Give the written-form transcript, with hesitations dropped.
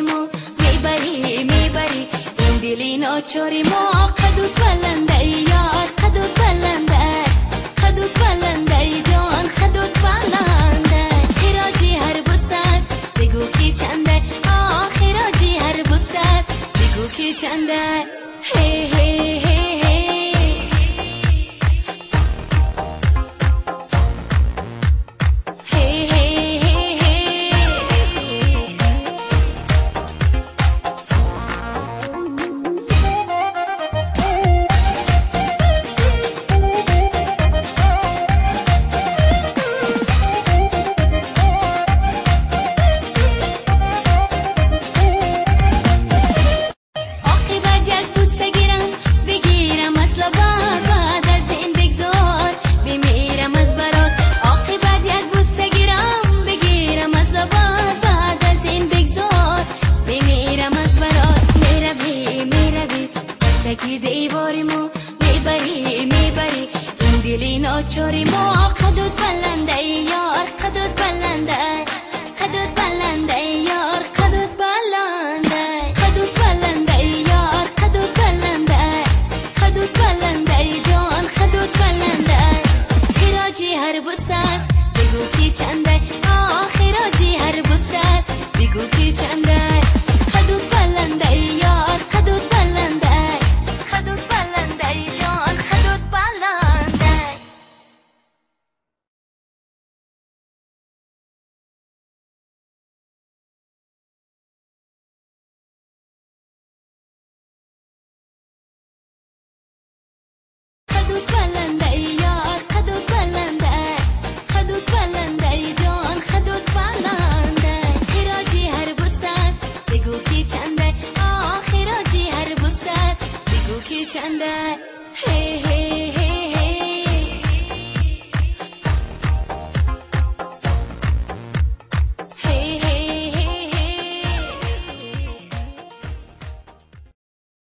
ما میبری میبری این دلی ناچاری ما قدود بلنده یار قدود بلنده قدود بلنده جان قدود بلنده خراجی هر بسر بگو کی چنده خراجی هر بسر بگو کی چنده هی هی هی هی دیواری ما میبری میبری این دلی ناچاری ما